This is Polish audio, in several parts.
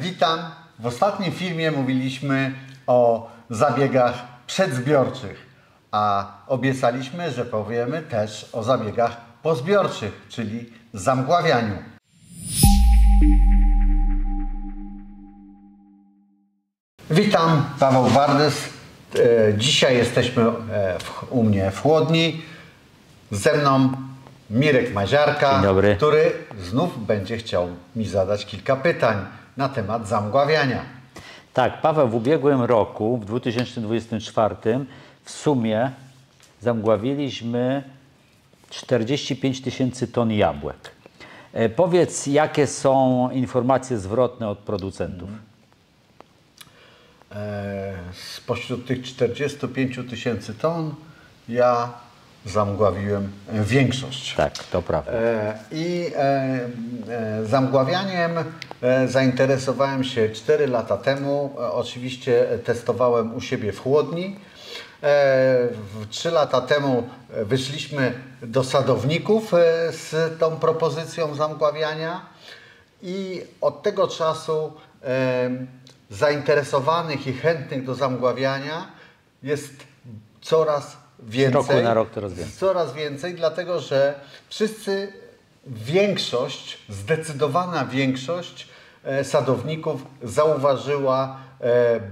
Witam. W ostatnim filmie mówiliśmy o zabiegach przedzbiorczych, a obiecaliśmy, że powiemy też o zabiegach pozbiorczych, czyli zamgławianiu. Witam, Paweł Wardys. Dzisiaj jesteśmy u mnie w chłodni. Ze mną Mirek Maziarka, który znów będzie chciał mi zadać kilka pytań na temat zamgławiania. Tak, Paweł, w ubiegłym roku, w 2024, w sumie zamgławiliśmy 45 000 ton jabłek. Powiedz, jakie są informacje zwrotne od producentów? Spośród tych 45 000 ton ja zamgławiłem większość. Tak, to prawda. Zamgławianiem zainteresowałem się 4 lata temu. Oczywiście testowałem u siebie w chłodni. 3 lata temu wyszliśmy do sadowników z tą propozycją zamgławiania i od tego czasu zainteresowanych i chętnych do zamgławiania jest coraz więcej. Z roku na rok coraz więcej. Coraz więcej, dlatego że wszyscy, zdecydowana większość sadowników zauważyła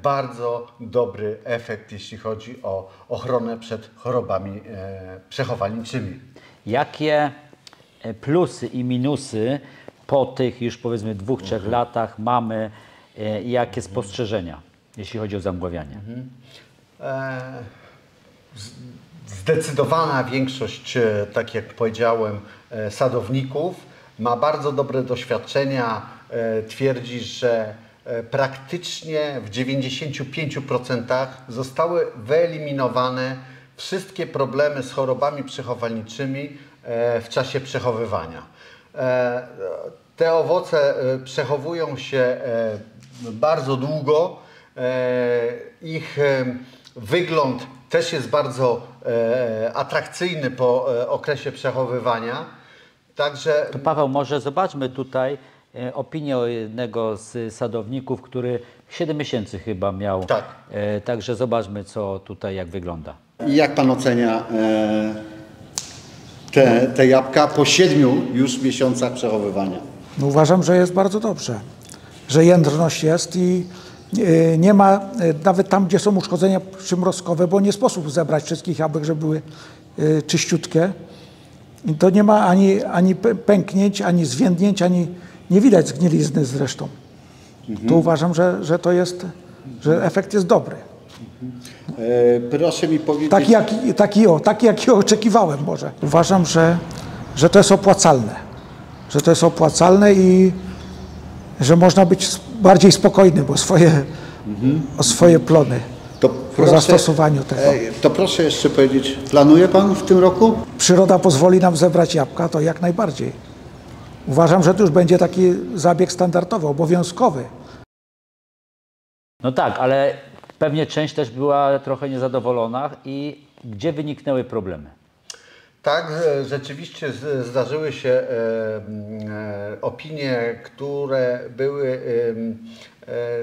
bardzo dobry efekt, jeśli chodzi o ochronę przed chorobami przechowalniczymi. Jakie plusy i minusy po tych już powiedzmy 2-3 latach mamy, jakie spostrzeżenia, jeśli chodzi o zamgławianie? Zdecydowana większość, tak jak powiedziałem, sadowników ma bardzo dobre doświadczenia. Twierdzi, że praktycznie w 95% zostały wyeliminowane wszystkie problemy z chorobami przechowalniczymi w czasie przechowywania. Te owoce przechowują się bardzo długo. Ich wygląd też jest bardzo atrakcyjny po okresie przechowywania. Także... To Paweł, może zobaczmy tutaj opinię jednego z sadowników, który 7 miesięcy chyba miał. Tak. Także zobaczmy, co tutaj, jak wygląda. I jak Pan ocenia te jabłka po 7 już miesiącach przechowywania? No uważam, że jest bardzo dobrze, że jędrność jest i nie ma, nawet tam, gdzie są uszkodzenia przymrozkowe, bo nie sposób zebrać wszystkich jabłek, żeby były czyściutkie. I to nie ma ani pęknięć, ani zwiędnięć, ani nie widać zgnilizny zresztą. Tu uważam, że efekt jest dobry. Proszę mi powiedzieć... Taki jaki oczekiwałem może. Uważam, że to jest opłacalne. Że to jest opłacalne i że można być bardziej spokojnym o swoje plony po zastosowaniu tego. To proszę jeszcze powiedzieć, planuje Pan w tym roku? Przyroda pozwoli nam zebrać jabłka, to jak najbardziej. Uważam, że to już będzie taki zabieg standardowy, obowiązkowy. No tak, ale pewnie część też była trochę niezadowolona i gdzie wyniknęły problemy? Tak, rzeczywiście zdarzyły się opinie, które były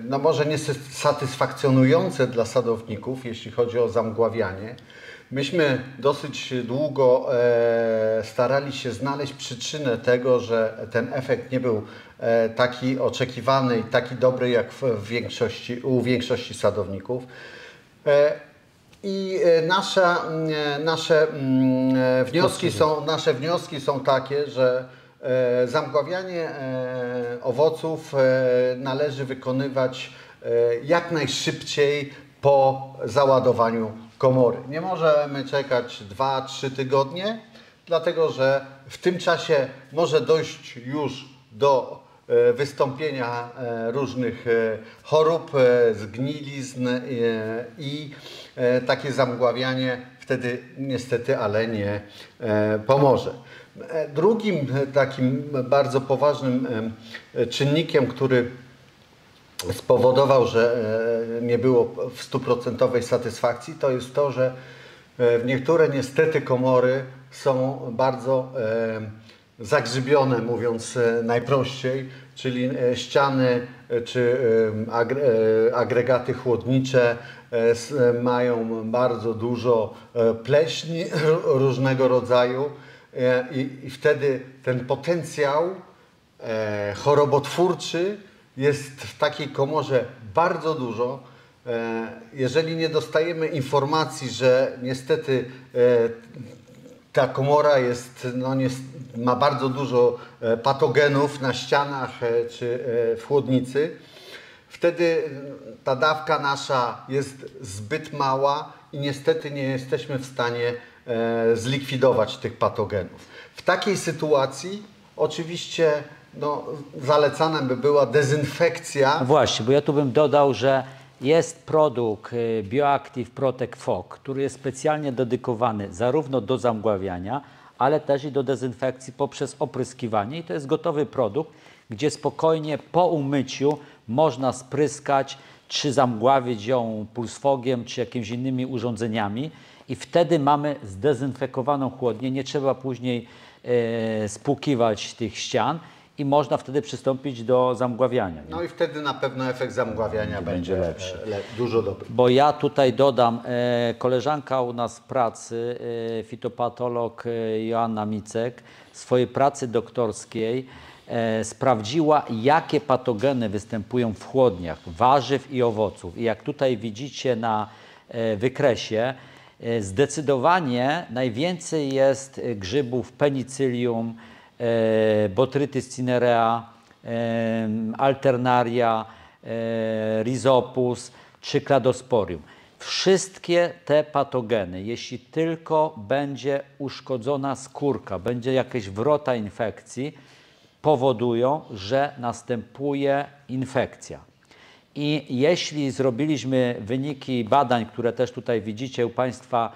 no może nie satysfakcjonujące dla sadowników, jeśli chodzi o zamgławianie. Myśmy dosyć długo starali się znaleźć przyczynę tego, że ten efekt nie był taki oczekiwany i taki dobry jak u większości sadowników. I nasze wnioski są takie, że zamgławianie owoców należy wykonywać jak najszybciej po załadowaniu komory. Nie możemy czekać 2-3 tygodnie, dlatego że w tym czasie może dojść już do wystąpienia różnych chorób, zgnilizn i takie zamgławianie wtedy niestety, ale nie pomoże. Drugim takim bardzo poważnym czynnikiem, który spowodował, że nie było w 100% satysfakcji, to jest to, że niektóre niestety komory są bardzo zagrzybione, mówiąc najprościej, czyli ściany czy agregaty chłodnicze mają bardzo dużo pleśni różnego rodzaju i wtedy ten potencjał chorobotwórczy jest w takiej komorze bardzo dużo. Jeżeli nie dostajemy informacji, że niestety ta komora jest, ma bardzo dużo patogenów na ścianach czy w chłodnicy, wtedy ta dawka nasza jest zbyt mała i niestety nie jesteśmy w stanie zlikwidować tych patogenów. W takiej sytuacji oczywiście zalecana by była dezynfekcja. No właśnie, bo ja tu bym dodał, że jest produkt Bioactive Protect Fog, który jest specjalnie dedykowany zarówno do zamgławiania, ale też i do dezynfekcji poprzez opryskiwanie. I to jest gotowy produkt, gdzie spokojnie po umyciu można spryskać, czy zamgławić ją pulsfogiem, czy jakimiś innymi urządzeniami. I wtedy mamy zdezynfekowaną chłodnię, nie trzeba później spłukiwać tych ścian i można wtedy przystąpić do zamgławiania. Nie? No i wtedy na pewno efekt zamgławiania będzie lepszy. Dużo dobry. Bo ja tutaj dodam, koleżanka u nas w pracy, fitopatolog Joanna Micek, w swojej pracy doktorskiej sprawdziła, jakie patogeny występują w chłodniach warzyw i owoców. I jak tutaj widzicie na wykresie, zdecydowanie najwięcej jest grzybów Penicillium, Botrytis cinerea, Alternaria, Rhizopus czy Cladosporium. Wszystkie te patogeny, jeśli tylko będzie uszkodzona skórka, będzie jakaś wrota infekcji, powodują, że następuje infekcja. I jeśli zrobiliśmy wyniki badań, które też tutaj widzicie u Państwa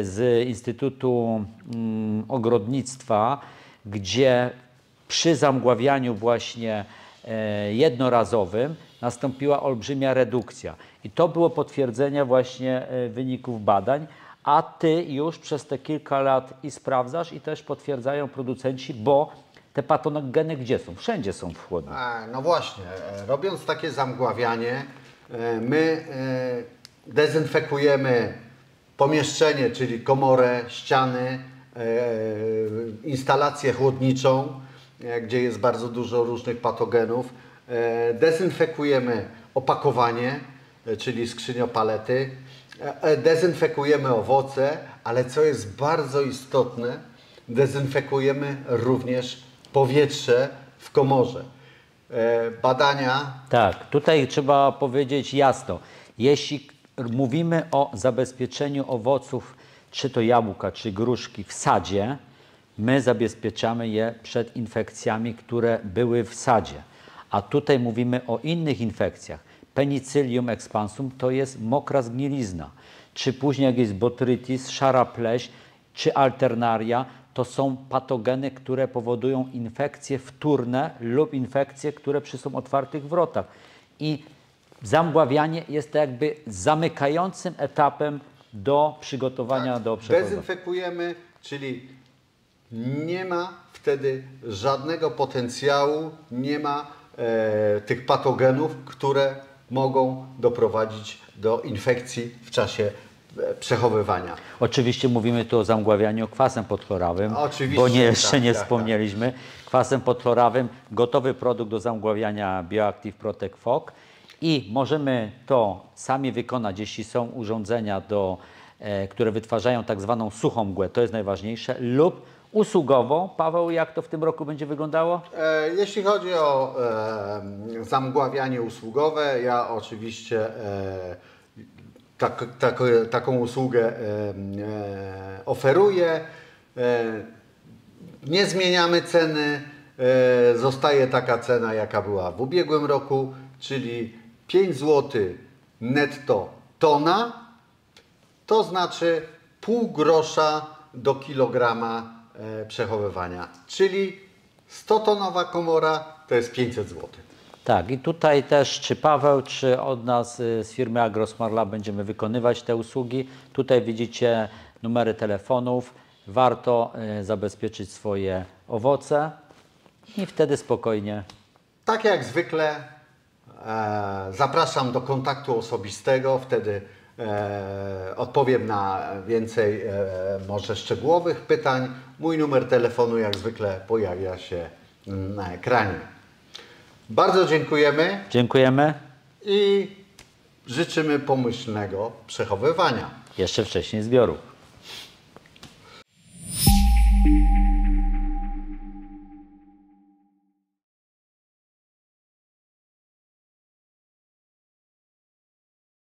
z Instytutu Ogrodnictwa, gdzie przy zamgławianiu właśnie jednorazowym nastąpiła olbrzymia redukcja. I to było potwierdzenie właśnie wyników badań, a Ty już przez te kilka lat i sprawdzasz i też potwierdzają producenci, bo te patogeny gdzie są? Wszędzie są w chłodni. No właśnie, robiąc takie zamgławianie, my dezynfekujemy pomieszczenie, czyli komorę, ściany, instalację chłodniczą, gdzie jest bardzo dużo różnych patogenów. Dezynfekujemy opakowanie, czyli skrzyniopalety. Dezynfekujemy owoce, ale co jest bardzo istotne, dezynfekujemy również powietrze w komorze. Badania... Tak, tutaj trzeba powiedzieć jasno, jeśli mówimy o zabezpieczeniu owoców, czy to jabłka, czy gruszki w sadzie, my zabezpieczamy je przed infekcjami, które były w sadzie. A tutaj mówimy o innych infekcjach. Penicillium expansum to jest mokra zgnilizna, czy później jak jest botrytis, szara pleś, czy alternaria, to są patogeny, które powodują infekcje wtórne lub infekcje, które przy są otwartych wrotach. I zamgławianie jest to jakby zamykającym etapem do przygotowania do przechodzenia. Dezynfekujemy, czyli nie ma wtedy żadnego potencjału, nie ma tych patogenów, które mogą doprowadzić do infekcji w czasie przechowywania. Oczywiście mówimy tu o zamgławianiu kwasem podchlorawym, bo jeszcze nie wspomnieliśmy. Kwasem podchlorawym, gotowy produkt do zamgławiania Bioactive Protect Fog i możemy to sami wykonać, jeśli są urządzenia, które wytwarzają tak zwaną suchą mgłę, to jest najważniejsze, lub usługowo. Paweł, jak to w tym roku będzie wyglądało? Jeśli chodzi o zamgławianie usługowe, ja oczywiście taką usługę oferuję. Nie zmieniamy ceny, zostaje taka cena, jaka była w ubiegłym roku, czyli 5 zł netto tona, to znaczy pół grosza do kilograma przechowywania, czyli 100-tonowa komora to jest 500 zł. Tak, i tutaj też czy Paweł, czy od nas z firmy Agrosmart Lab będziemy wykonywać te usługi. Tutaj widzicie numery telefonów. Warto zabezpieczyć swoje owoce i wtedy spokojnie Tak jak zwykle zapraszam do kontaktu osobistego, wtedy odpowiem na więcej może szczegółowych pytań. Mój numer telefonu jak zwykle pojawia się na ekranie. Bardzo dziękujemy Dziękujemy. i życzymy pomyślnego przechowywania. Jeszcze wcześniej zbioru.